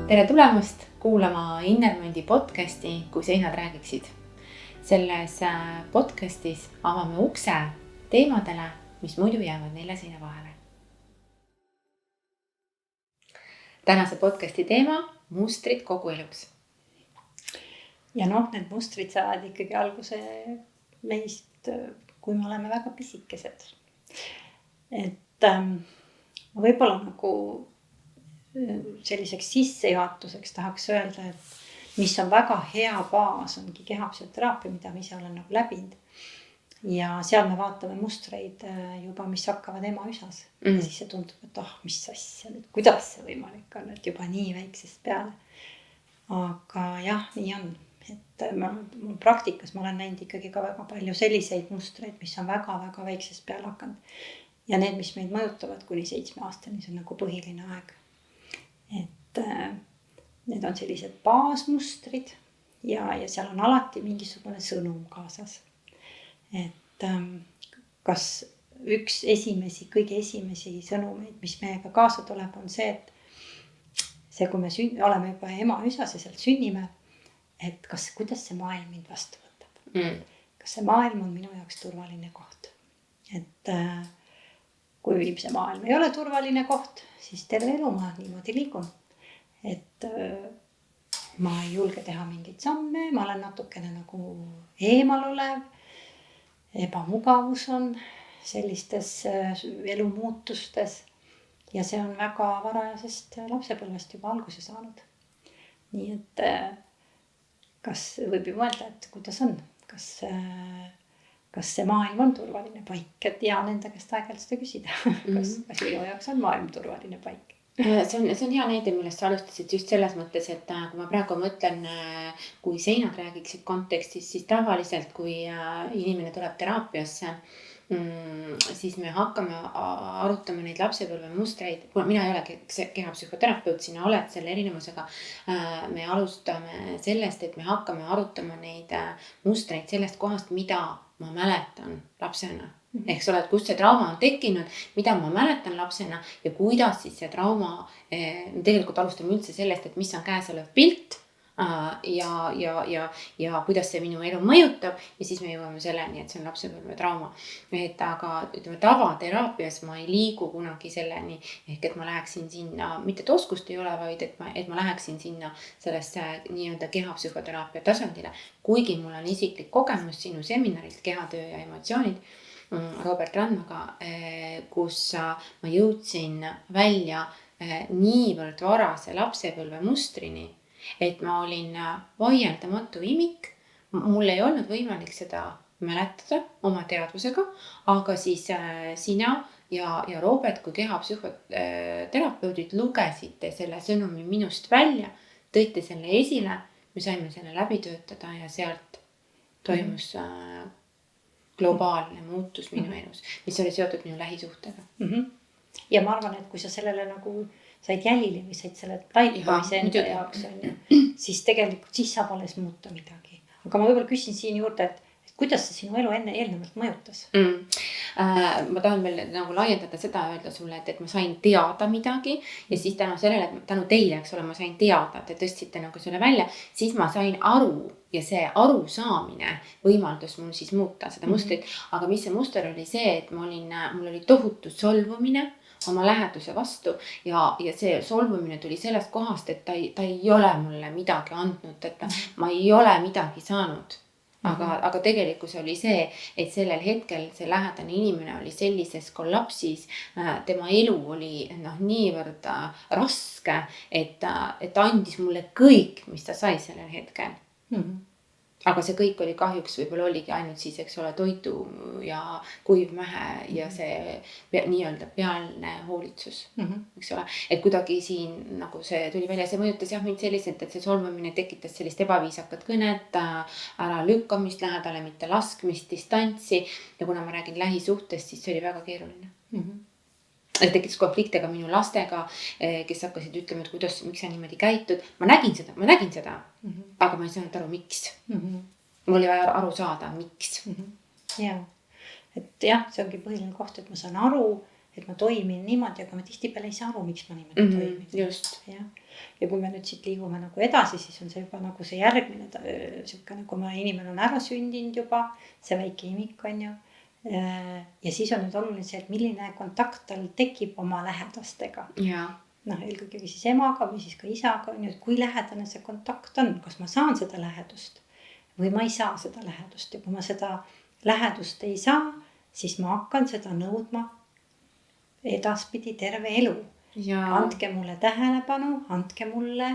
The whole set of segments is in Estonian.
Tere tulemast kuulama Innermondi podcasti, kui seinad räägiksid. Selles podcastis avame ukse teemadele, mis muidu jäävad nelja seina vahele. Tänase podcasti teema: mustrid kogu eluks. Ja need mustrid saavad ikkagi alguse meist, kui me oleme väga pisikesed. Et võib-olla nagu selliseks sissejuhatuseks tahaks öelda, et mis on väga hea baas, ongi kehapsühhoteraapia, mida ma ise olen nagu läbinud. Ja seal me vaatame mustreid juba, mis hakkavad emaüsas. Ja siis see tundub, et mis asja nüüd, kuidas see võimalik on, et juba nii väiksest peale. Aga jah, nii on. Et praktikas ma olen näinud ikkagi ka väga palju selliseid mustreid, mis on väga-väga väiksest peale hakanud. Ja need, mis meid mõjutavad kuni 7 aastani, see on nagu põhiline aeg. Et need on sellised baasmustrid ja seal on alati mingisugune sõnum kaasas. Et kas üks kõige esimesi sõnumeid, mis meiega kaasa tuleb, on see, et see, kui me oleme juba emaüsas ja sealt sünnime, et kuidas see maailm mind vastu võtab. Kas see maailm on minu jaoks turvaline koht. Et kui see maailm ei ole turvaline koht, siis terve elu ma niimoodi liigun. Et ma ei julge teha mingeid samme, ma olen natukene nagu eemal olev, ebamugavus on sellistes elumuutustes ja see on väga varajasest lapsepõlvest juba alguse saanud. Nii et kas võib ju mõelda, et kuidas on, kas see maailm on turvaline paik, et nende käest aeg-ajalt seda küsida, kas minu jaoks on maailm turvaline paik. See on hea näide, millest sa alustasid just selles mõttes, et kui ma praegu mõtlen, kui seinad räägiksid kontekstis, siis tavaliselt, kui inimene tuleb teraapiasse, siis me hakkame arutama neid lapsepõlve mustreid. Mina ei ole kehapsühhoterapeut, sina oled selle erinevusega. Me alustame sellest, et me hakkame arutama neid mustreid sellest kohast, mida ma mäletan lapsena. Ehk sa oled, kust see trauma on tekkinud, mida ma mäletan lapsena ja kuidas siis see trauma, tegelikult alustame üldse sellest, et mis on käesolev pilt ja kuidas see minu elu mõjutab ja siis me jõuame selleni, et see on lapsepõlve trauma. Aga ütleme, tavateraapias ma ei liigu kunagi selleni, ehk et ma läheksin sinna, mitte et oskust ei ole, vaid et ma läheksin sinna sellesse nii-öelda kehapsühhoteraapia tasandile, kuigi mul on isiklik kogemus sinu seminarilt Kehatöö ja emotsioonid Robert Randmaga, kus ma jõudsin välja niivõrd varase lapsepõlve mustrini, et ma olin vaieldamatu imik. Mul ei olnud võimalik seda mäletada oma teadvusega, aga siis sina ja Robert kui kehapsühhoterapeudid lugesite selle sõnumi minust välja, tõite selle esile, me saime selle läbi töötada ja sealt toimus globaalne muutus minu elus, mis oli seotud minu lähisuhtega. Ja ma arvan, et kui sa sellele nagu said jälile või said selle taipamise enda jaoks, siis tegelikult siis saab alles muuta midagi. Aga ma võib-olla küsin siin juurde, et kuidas see sinu elu eelnevalt mõjutas? Ma tahan veel nagu laiendada seda öelda sulle, et ma sain teada midagi ja siis tänu sellele, tänu teile, eks ole, ma sain teada, te tõstsite nagu selle välja, siis ma sain aru ja see arusaamine võimaldus mul siis muuta seda mustrit. Aga mis see muster oli see, et mul oli tohutu solvumine oma läheduse vastu ja see solvumine tuli sellest kohast, et ta ei ole mulle midagi andnud, et ma ei ole midagi saanud. Aga tegelikkus oli see, et sellel hetkel see lähedane inimene oli sellises kollapsis, tema elu oli niivõrd raske, et ta andis mulle kõik, mis ta sai sellel hetkel. Aga see kõik oli kahjuks, võib-olla oligi ainult siis, eks ole, toitu ja kuivmähe ja see nii-öelda pealne hoolitsus, eks ole. Et kuidagi siin nagu see tuli välja, see mõjutas mind selliselt, et see solvamine tekitas sellist ebaviisakat kõnet, ära lükkamist, lähedale mitte laskmist, distantsi ja kuna ma räägin lähisuhtest, siis see oli väga keeruline. Tekkis konflikte ka minu lastega, kes hakkasid ütlema, et miks sa niimoodi käitud. Ma nägin seda, aga ma ei saanud aru, miks. Mul oli vaja aru saada, miks. Ja, et jah, see ongi põhiline koht, et ma saan aru, et ma toimin niimoodi, aga ma tihtipeale ei saa aru, miks ma niimoodi toimin. Just. Ja kui me nüüd siit liigume nagu edasi, siis on see juba nagu see järgmine siuke nagu inimene on ära sündinud juba, see väike imik on ju. Ja siis on nüüd oluline see, et milline kontakt tal tekib oma lähedastega. Ja. Noh, eelkõige siis emaga või siis ka isaga on ju, et kui lähedane see kontakt on, kas ma saan seda lähedust või ma ei saa seda lähedust. Ja kui ma seda lähedust ei saa, siis ma hakkan seda nõudma edaspidi terve elu. Ja. Andke mulle tähelepanu, andke mulle,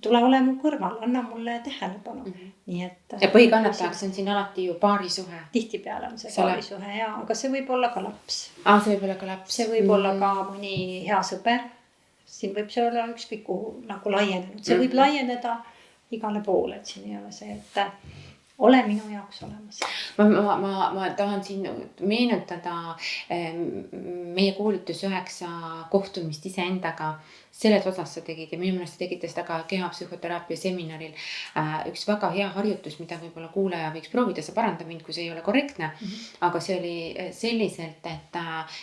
tule ole mu kõrval, anna mulle tähelepanu. Nii et ja põhikannatajaks on siin alati ju paarisuhe. Tihtipeale on see paarisuhe ja, aga see võib olla ka laps. See võib olla ka laps. See võib olla ka mõni hea sõber. Siin võib see olla ükskõik kuhu nagu laienenud. See võib laieneda igale poole, et siin ei ole see, et ole minu jaoks olemas. Ma tahan siin meenutada meie koolitus 9 kohtumist iseendaga. Selles osas sa tegid ja minu meelest sa tegid seda ka kehapsühhoteraapia seminaril. Üks väga hea harjutus, mida võib-olla kuulaja võiks proovida, sa paranda mind, kui see ei ole korrektne. Aga see oli selliselt,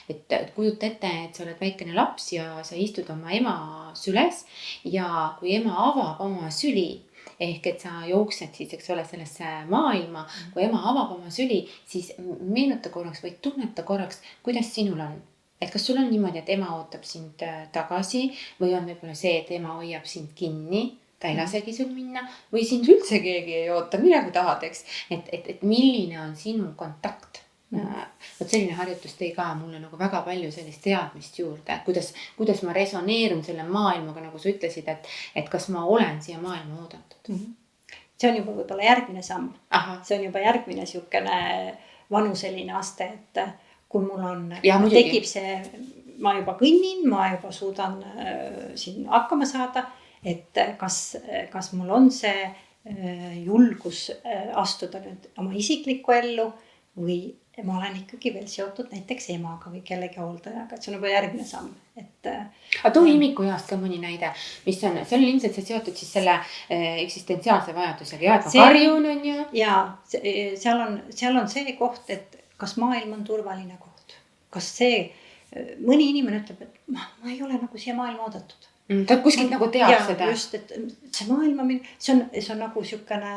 et kujuta ette, et sa oled väikene laps ja sa istud oma ema süles ja kui ema avab oma süli, ehk et sa jooksed siis, eks ole, sellesse maailma, kui ema avab oma süli, siis meenuta korraks või tunneta korraks, kuidas sinul on. Et kas sul on niimoodi, et ema ootab sind tagasi või on võib-olla see, et ema hoiab sind kinni, ta ei lasegi sul minna või sind üldse keegi ei oota, mida kui tahad, eks. Et milline on sinu kontakt. Võt selline harjutus tõi ka mulle nagu väga palju sellist teadmist juurde, kuidas ma resoneerun selle maailmaga, nagu sa ütlesid, et kas ma olen siia maailma oodatud. See on juba võib-olla järgmine samm. See on juba järgmine siukene vanuseline aste, et kui mul on, tekib see, ma juba kõnnin, ma juba suudan siin hakkama saada, et kas mul on see julgus astuda nüüd oma isiklikku ellu või ma olen ikkagi veel seotud näiteks emaga või kellegi hooldajaga, et see on juba järgmine samm. Aga too imiku jaost ka mõni näide, mis on, see on ilmselt see seotud siis selle eksistentsiaalse vajadusega ja et ma karjun on ju. Ja seal on see koht, et kas maailm on turvaline koht. Kas see, mõni inimene ütleb, et ma ei ole nagu siia maailma oodatud. Ta kuskilt nagu teab seda. Just, et see maailma, see on nagu siukene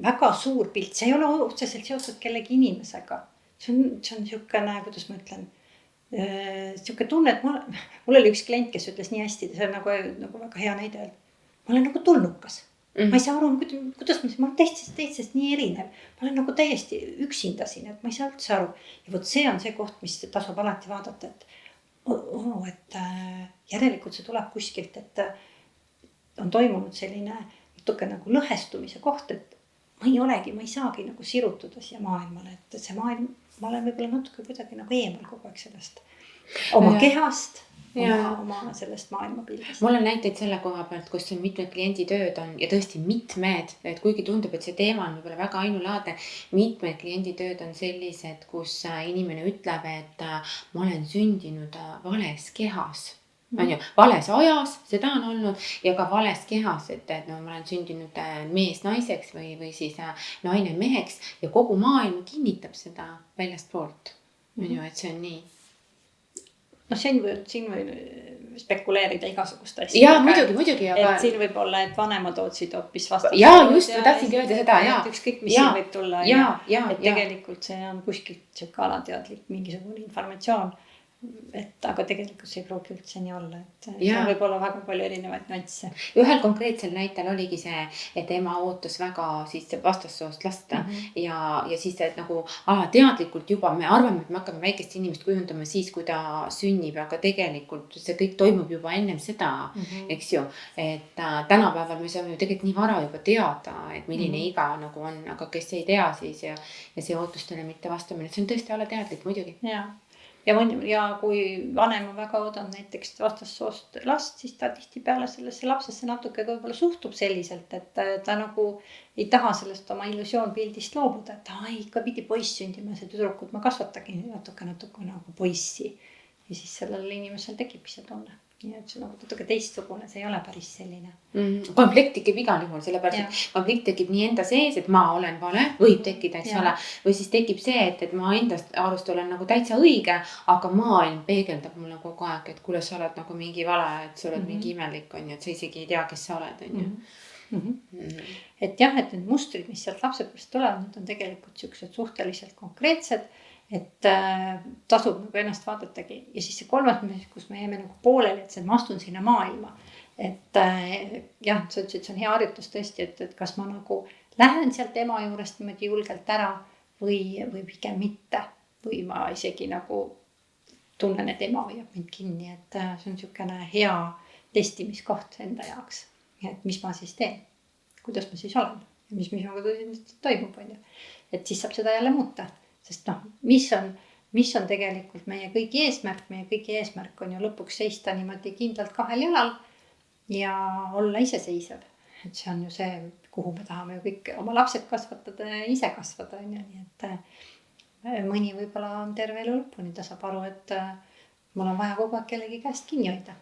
väga suur pilt, see ei ole otseselt seotud kellegi inimesega. See on siukene, kuidas ma ütlen, siuke tunne, et mul oli üks klient, kes ütles nii hästi, see on nagu väga hea näide. Ma olen nagu tulnukas. Ma ei saa aru, kuidas ma olen teistest nii erinev. Ma olen nagu täiesti üksinda siin, et ma ei saa üldse aru. Ja võt see on see koht, mis tasub alati vaadata, et järelikult see tuleb kuskilt, et on toimunud selline natuke nagu lõhestumise koht, et ma ei saagi nagu sirutuda siia maailmale, et see maailm, ma olen võib-olla natuke kuidagi nagu eemal kogu aeg sellest oma kehast, oma sellest maailmapildist. Mul on näiteid selle koha pealt, kus on mitmed klienditööd on ja tõesti mitmed, et kuigi tundub, et see teema on võib-olla väga ainulaadne, mitmed klienditööd on sellised, kus inimene ütleb, et ma olen sündinud vales kehas. On ju, vales ajas, seda on olnud ja ka vales kehas, et ma olen sündinud mees naiseks või siis naine meheks ja kogu maailm kinnitab seda väljast poolt. On ju, et see on nii. No siin võib spekuleerida igasugust asja. Jaa, muidugi. Aga... Et siin võib olla, et vanemad ootsid hoopis vastas. Jaa, just, ma tahtsingi öelda seda. Et ükskõik, mis siin võib tulla. Et tegelikult see on kuskilt siuke alateadlik mingisugune informatsioon. Aga tegelikult see ei pruugi üldse nii olla, et see võib olla väga palju erinevaid nüansse. Ühel konkreetsel näitel oligi see, et ema ootas väga siis vastassoost lasta ja siis et nagu teadlikult juba me arvame, et me hakkame väikest inimest kujundama siis, kui ta sünnib, aga tegelikult see kõik toimub juba ennem seda, eks ju, et tänapäeval me saame ju tegelikult nii vara juba teada, et milline iga nagu on, aga kes ei tea siis ja see ootustele mitte vastamine, see on tõesti alateadlik muidugi. Ja kui vanem on väga oodanud näiteks vastassoost last, siis ta tihtipeale sellesse lapsesse natuke võib-olla suhtub selliselt, et ta nagu ei taha sellest oma illusioonpildist loobuda, et ikka pidi poiss sündima see tüdrukut, ma kasvatagi natuke nagu poissi. Ja siis sellel inimesel tekibki see tunne. nii et see on nagu natuke teistsugune, see ei ole päris selline. Konflikt tekib igal juhul, sellepärast et konflikt tekib nii enda sees, et ma olen vale, võib tekkida, eks ole. Või siis tekib see, et ma endast arust olen nagu täitsa õige, aga maailm peegeldab mulle kogu aeg, et kuule, sa oled nagu mingi vale, et sa oled mingi imelik, on ju, et sa isegi ei tea, kes sa oled, on ju. Et jah, et need mustrid, mis sealt lapsepõlvest tulevad, need on tegelikult siuksed suhteliselt konkreetsed, et tasub nagu ennast vaadatagi. Ja siis see kolmas, kus me jääme nagu pooleli, et ma astun sinna maailma. Et jah, sa ütlesid, see on hea harjutus tõesti, et kas ma nagu lähen sealt ema juurest niimoodi julgelt ära või pigem mitte. Või ma isegi nagu tunnen, et ema hoiab mind kinni, et see on niisugune hea testimiskoht enda jaoks. Et mis ma siis teen, kuidas ma siis olen ja mis minuga toimub, on ju. Et siis saab seda jälle muuta. Sest noh, mis on tegelikult meie kõigi eesmärk? Meie kõigi eesmärk on ju lõpuks seista niimoodi kindlalt kahel jalal ja olla iseseisev. Et see on ju see, kuhu me tahame ju kõik oma lapsed kasvatada ja ise kasvada, on ju. Nii et mõni võib-olla on terve elu lõpuni, ta saab aru, et mul on vaja kogu aeg kellegi käest kinni hoida.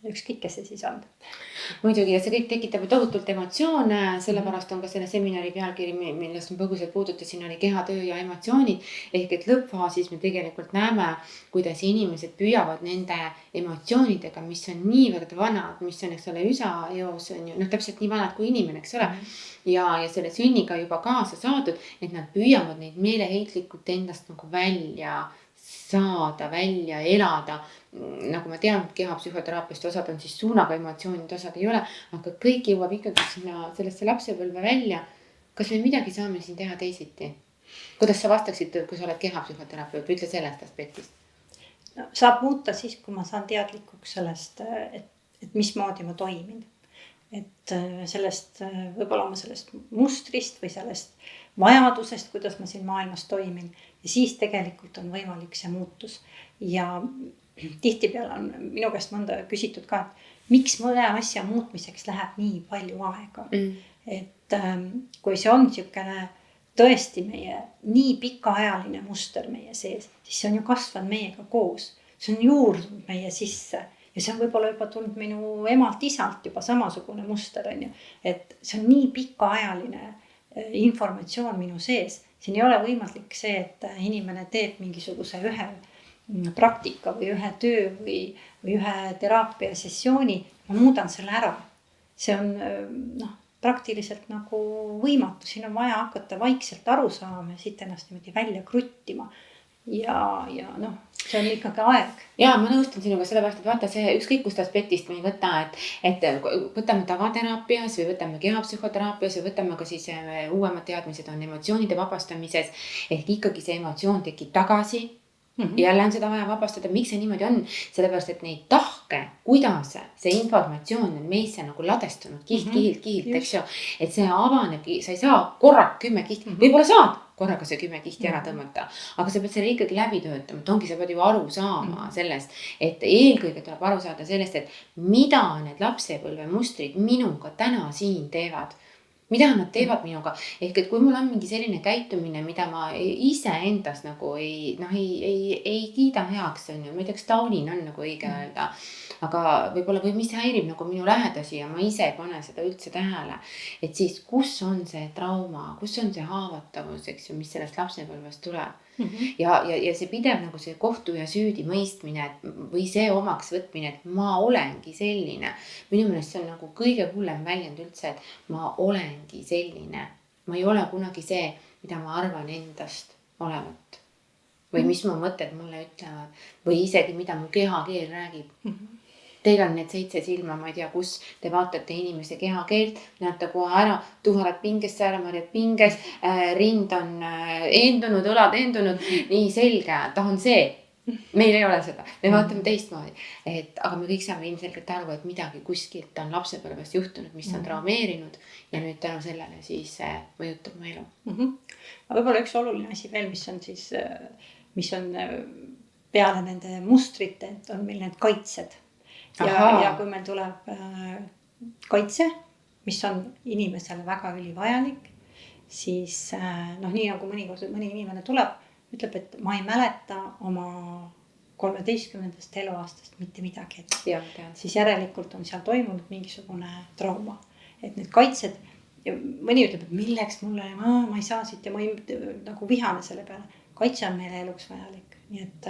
Ükskõik, kes see siis on. Muidugi, ja see kõik tekitab tohutult emotsioone, sellepärast on ka selle seminari pealkiri, millest ma põgusalt puudutasin, oli kehatöö ja emotsioonid. Ehk et lõppfaasis me tegelikult näeme, kuidas inimesed püüavad nende emotsioonidega, mis on niivõrd vanad, mis on, eks ole, üsaeos, on ju, täpselt nii vanad kui inimene, eks ole. Ja selle sünniga juba kaasa saadud, et nad püüavad neid meeleheitlikult endast nagu välja saada, välja elada. Nagu ma tean, kehapsühhoteraapiast osad on siis suunaga emotsioonid, osad ei ole, aga kõik jõuab ikkagi sinna sellesse lapsepõlve välja. Kas me midagi saame siin teha teisiti? Kuidas sa vastaksid, kui sa oled kehapsühhoterapeut, ütle sellest aspektist? No, saab muuta siis, kui ma saan teadlikuks sellest, et mismoodi ma toimin. Et sellest, võib-olla ma sellest mustrist või sellest vajadusest, kuidas ma siin maailmas toimin. Ja siis tegelikult on võimalik see muutus. Ja tihtipeale on minu käest mõnda küsitud ka, et miks mõne asja muutmiseks läheb nii palju aega. Et kui see on niisugune tõesti meie nii pikaajaline muster meie sees, siis see on ju kasvanud meiega koos. See on juurdunud meie sisse. Ja see on võib-olla juba tulnud minu emalt isalt juba samasugune muster, on ju. Et see on nii pikaajaline informatsioon minu sees. Siin ei ole võimalik see, et inimene teeb mingisuguse ühe praktika või ühe töö või ühe teraapia sessiooni. Ma muudan selle ära. See on praktiliselt nagu võimatu. Siin on vaja hakata vaikselt aru saama ja siit ennast niimoodi välja kruttima. Ja see on ikkagi aeg. Ja ma nõustun sinuga sellepärast, et vaata see ükskõik kust aspektist me ei võta, et võtame tavateraapias või võtame kehapsühhoteraapias või võtame ka siis uuemad teadmised on emotsioonide vabastamises. Ehk ikkagi see emotsioon tekib tagasi. Jälle on seda vaja vabastada, miks see niimoodi on, sellepärast, et neid tahke, kuidas see informatsioon on meisse nagu ladestunud kihilt, eks ju, et see avanebki, sa ei saa korraga 10 kihti, võib-olla saad korraga see 10 kihti ära tõmmata, aga sa pead selle ikkagi läbi töötama, et ongi, sa pead ju aru saama sellest, et eelkõige tuleb aru saada sellest, et mida need lapsepõlve mustrid minuga täna siin teevad. Mida nad teevad minuga? Ehk et kui mul on mingi selline käitumine, mida ma ise endas nagu ei kiida heaks, on ju, ma ei tea, kas taunin on nagu õige öelda, aga võib-olla või mis häirib nagu minu lähedasi ja ma ise ei pane seda üldse tähele. Et siis kus on see trauma, kus on see haavatavus, eks ju, mis sellest lapsepõlvest tuleb. Ja see pidev nagu see kohtu ja süüdi mõistmine või see omaks võtmine, et ma olengi selline. Minu meelest see on nagu kõige hullem väljend üldse, et ma olengi selline. Ma ei ole kunagi see, mida ma arvan endast olevat. Või mis mu mõtted mulle ütlevad. Või isegi mida mu kehakeel räägib. Teil on need 7 silma, ma ei tea, kus te vaatate inimese kehakeelt, näete kohe ära, tuharad pinges, sääremarjad pinges, rind on eendunud, õlad eendunud, nii selge, ta on see. Meil ei ole seda, me vaatame teistmoodi, aga me kõik saame ilmselgelt aru, et midagi kuskilt on lapsepõlvest juhtunud, mis on traumeerinud ja nüüd tänu sellele siis mõjutab mu elu. Aga võib-olla üks oluline asi veel, mis on peale nende mustrite, on meil need kaitsed. Ja kui meil tuleb kaitse, mis on inimesele väga ülivajalik, siis nii nagu mõni inimene tuleb, ütleb, et ma ei mäleta oma 13. eluaastast mitte midagi ette. Ja, tean. Siis järelikult on seal toimunud mingisugune trauma. Et need kaitsed, ja mõni ütleb, et milleks mulle, ma ei saa siit ja ma ei nagu vihane selle peale. Kaitse on meile eluks vajalik. Nii et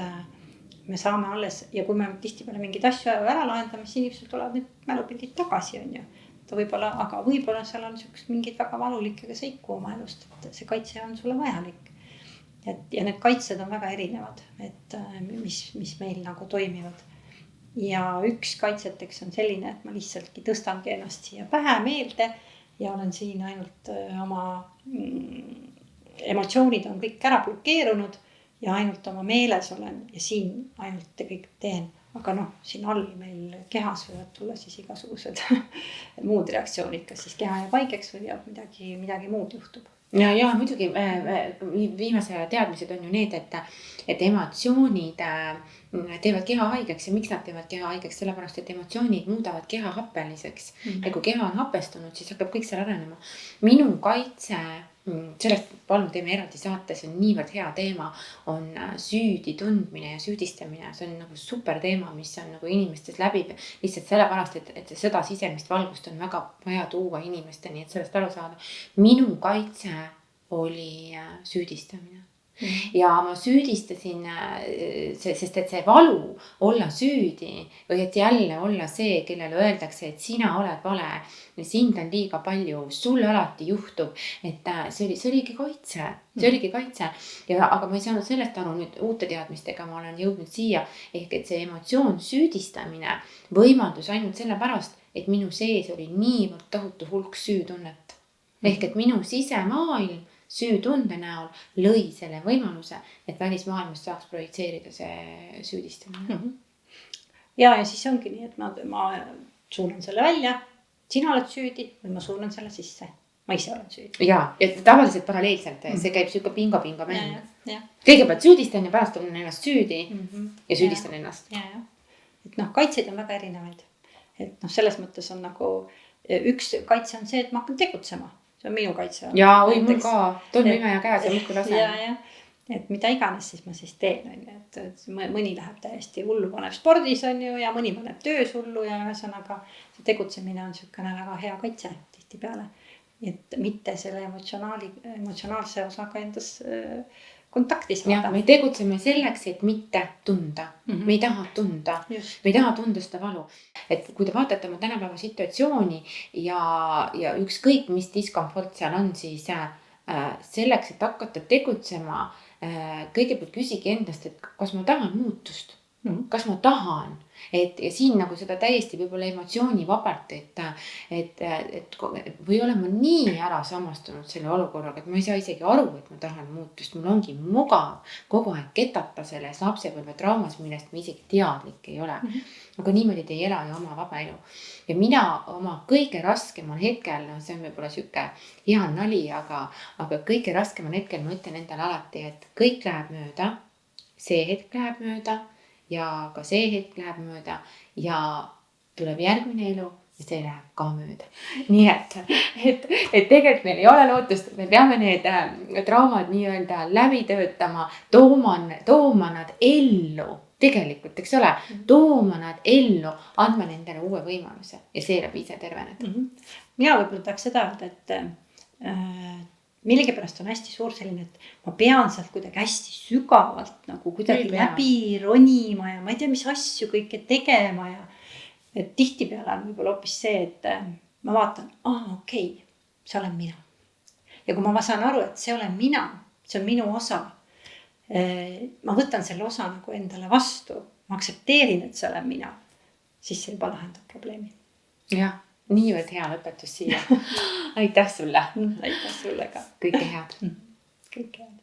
me saame alles, ja kui me tihtipeale mingid asju ära lahendame, siis inimesed tulevad need mälupildid tagasi, on ju. Aga võib-olla seal on mingid väga valulikke seiku oma elust, et see kaitse on sulle vajalik. Ja need kaitsed on väga erinevad, et mis meil nagu toimivad. Ja üks kaitseteks on selline, et ma lihtsaltki tõstangi ennast siia pähe meelde ja olen siin ainult oma emotsioonid on kõik ära blokeerunud ja ainult oma meeles olen ja siin ainult kõik teen. Aga siin all meil kehas võivad tulla siis igasugused muud reaktsioonid, kas siis keha jääb haigeks või midagi muud juhtub. Ja muidugi viimase aja teadmised on ju need, et emotsioonid teevad keha haigeks ja miks nad teevad keha haigeks, sellepärast et emotsioonid muudavad keha happeliseks. Ja kui keha on hapestunud, siis hakkab kõik seal arenema. Minu kaitse, sellest palun teeme eraldi saate, see on niivõrd hea teema, on süüdi tundmine ja süüdistamine. See on nagu super teema, mis on nagu inimestes läbib lihtsalt sellepärast, et seda sisemist valgust on väga vaja tuua inimesteni, et sellest aru saada. Minu kaitse oli süüdistamine. Ja ma süüdistasin, sest et see valu olla süüdi või et jälle olla see, kellele öeldakse, et sina oled vale, sind on liiga palju, sul alati juhtub, et see oligi kaitse. Aga ma ei saanud sellest aru nüüd uute teadmistega, ma olen jõudnud siia, ehk et see emotsioon süüdistamine võimaldus ainult sellepärast, et minu sees oli niivõrd tohutu hulk süütunnet. Ehk et minu sisemaailm süütunde näol lõi selle võimaluse, et välismaailmas saaks projitseerida see süüdistamine. Ja siis ongi nii, et ma suunan selle välja, sina oled süüdi või ma suunan selle sisse, ma ise olen süüdi. Ja tavaliselt paralleelselt, see käib siuke pingo mäng. Kõigepealt süüdistan ja pärast on ennast süüdi ja süüdistan ennast. Et kaitseid on väga erinevaid. Et selles mõttes on nagu üks kaitse on see, et ma hakkan tegutsema. See on minu kaitse. Ja mul ka, tolmu ime ja käes ja muudkui lasen. Ja. Et mida iganes siis ma siis teen, et mõni läheb täiesti hullu, paneb spordis on ju, ja mõni paneb töös hullu ja ühesõnaga see tegutsemine on niisugune väga hea kaitse tihtipeale. Et mitte selle emotsionaalse osaga endas kontakti saada. Ja, me tegutseme selleks, et mitte tunda. Me ei taha tunda. Me ei taha tunda seda valu. Et kui te vaatate oma tänapäeva situatsiooni ja ükskõik mis diskomfort seal on, siis selleks, et hakata tegutsema, kõigepealt küsigi endast, et kas ma tahan muutust, kas ma tahan. Ja siin nagu seda täiesti võib-olla emotsiooni vabalt, et või olen ma nii ära samastunud selle olukorraga, et ma ei saa isegi aru, et ma tahan muutust. Mul ongi mugav kogu aeg ketata selles lapsepõlve traumas, millest ma isegi teadlik ei ole. Aga niimoodi te ei ela ju oma vaba elu. Ja mina oma kõige raskemal hetkel, see on võib-olla siuke hea nali, aga kõige raskemal hetkel ma ütlen endale alati, et kõik läheb mööda, see hetk läheb mööda, ja ka see hetk läheb mööda ja tuleb järgmine elu ja see läheb ka mööda. Nii et tegelikult meil ei ole lootust, me peame need traumad nii-öelda läbi töötama, tooma nad ellu, tegelikult, eks ole, tooma nad ellu, andma nendele uue võimaluse ja seeläbi ise terveneda. Mina võib-olla tahaks seda öelda, et millegipärast on hästi suur selline, et ma pean sealt kuidagi hästi sügavalt nagu kuidagi läbi ronima ja ma ei tea, mis asju kõike tegema ja et tihtipeale on võib-olla hoopis see, et ma vaatan, okei, see olen mina. Ja kui ma saan aru, et see olen mina, see on minu osa, ma võtan selle osa nagu endale vastu, ma aksepteerin, et see olen mina, siis see juba lahendab probleemi. Jah. Niivõrd hea lõpetus siia. Aitäh sulle. Aitäh sulle ka. Kõike head. Kõike head.